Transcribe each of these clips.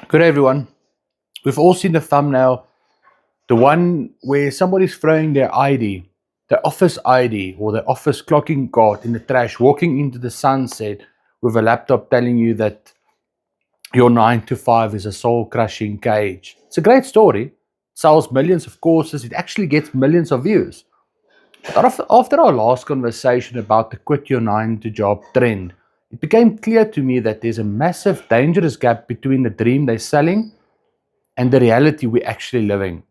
Good day, everyone. We've all seen the thumbnail, the one where somebody's throwing their ID, their office ID, or their office clocking card in the trash, walking into the sunset with a laptop telling you that your 9 to 5 is a soul crushing cage. It's a great story. It sells millions of courses, it actually gets millions of views. But after our last conversation about the quit your 9 to job trend, it became clear to me that there's a massive, dangerous gap between the dream they're selling and the reality we're actually living.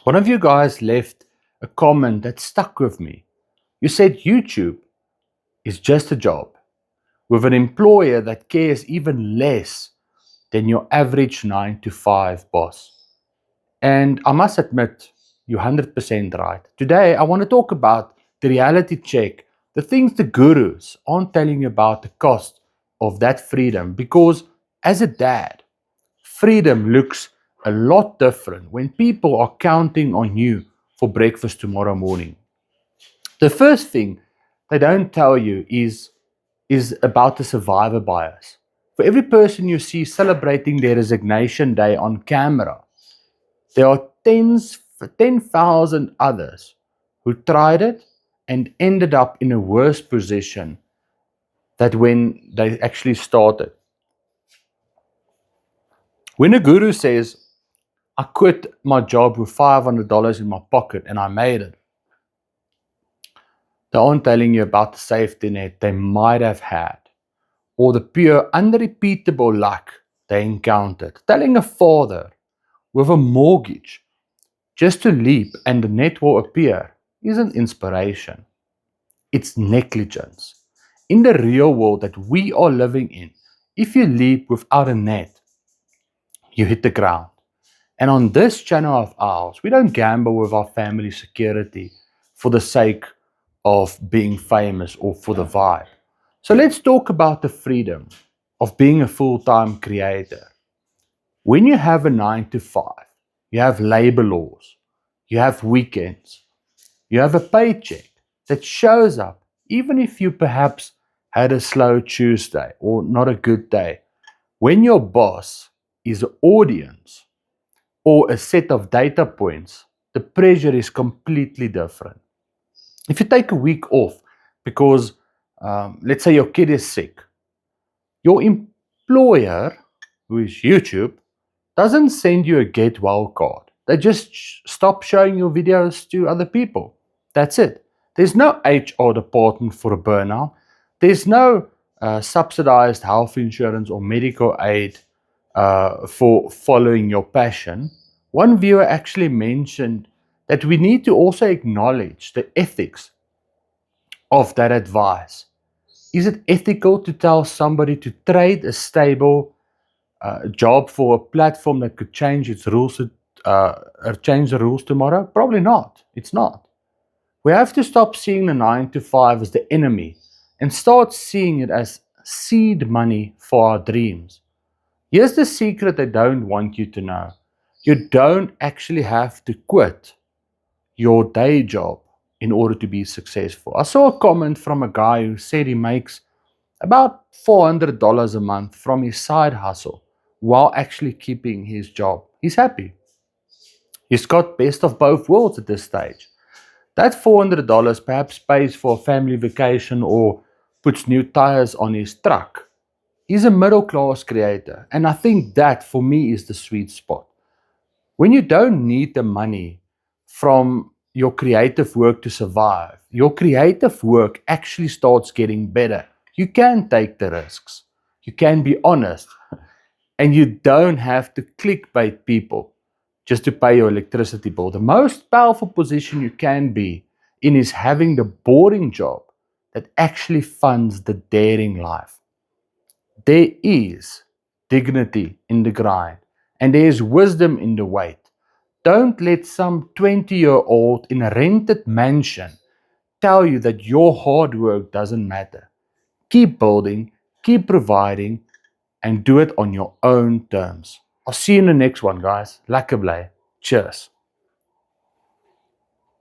One of you guys left a comment that stuck with me. You said YouTube is just a job with an employer that cares even less than your average 9 to 5 boss. And I must admit, you're 100% right. Today, I want to talk about the reality check, the things the gurus aren't telling you about the cost of that freedom. Because as a dad, freedom looks a lot different when people are counting on you for breakfast tomorrow morning. The first thing they don't tell you is about the survivor bias. For every person you see celebrating their resignation day on camera, there are 10,000 others who tried it and ended up in a worse position than when they actually started. When a guru says, I quit my job with $500 in my pocket and I made it, they aren't telling you about the safety net they might have had or the pure, unrepeatable luck they encountered. Telling a father with a mortgage just to leap and the net will appear isn't inspiration, it's negligence. In the real world that we are living in, if you leap without a net, you hit the ground. And on this channel of ours, we don't gamble with our family security for the sake of being famous or for the vibe. So let's talk about the freedom of being a full-time creator. When you have a 9 to 5, you have labor laws, you have weekends, you have a paycheck that shows up even if you perhaps had a slow Tuesday or not a good day. When your boss is an audience or a set of data points, the pressure is completely different. If you take a week off because, let's say, your kid is sick, your employer, who is YouTube, doesn't send you a get well card. They just stop showing your videos to other people. That's it. There's no HR department for a burnout. There's no subsidized health insurance or medical aid for following your passion. One viewer actually mentioned that we need to also acknowledge the ethics of that advice. Is it ethical to tell somebody to trade a stable job for a platform that could change its rules or change the rules tomorrow? Probably not. It's not. We have to stop seeing the 9 to 5 as the enemy and start seeing it as seed money for our dreams. Here's the secret they don't want you to know. You don't actually have to quit your day job in order to be successful. I saw a comment from a guy who said he makes about $400 a month from his side hustle while actually keeping his job. He's happy. He's got best of both worlds at this stage. That $400 perhaps pays for a family vacation or puts new tires on his truck. He's a middle class creator, and I think that for me is the sweet spot. When you don't need the money from your creative work to survive, your creative work actually starts getting better. You can take the risks. You can be honest. And you don't have to clickbait people just to pay your electricity bill. The most powerful position you can be in is having the boring job that actually funds the daring life. There is dignity in the grind, and there is wisdom in the wait. Don't let some 20-year-old in a rented mansion tell you that your hard work doesn't matter. Keep building, keep providing, and do it on your own terms. I'll see you in the next one, guys. Lekker bly. Cheers.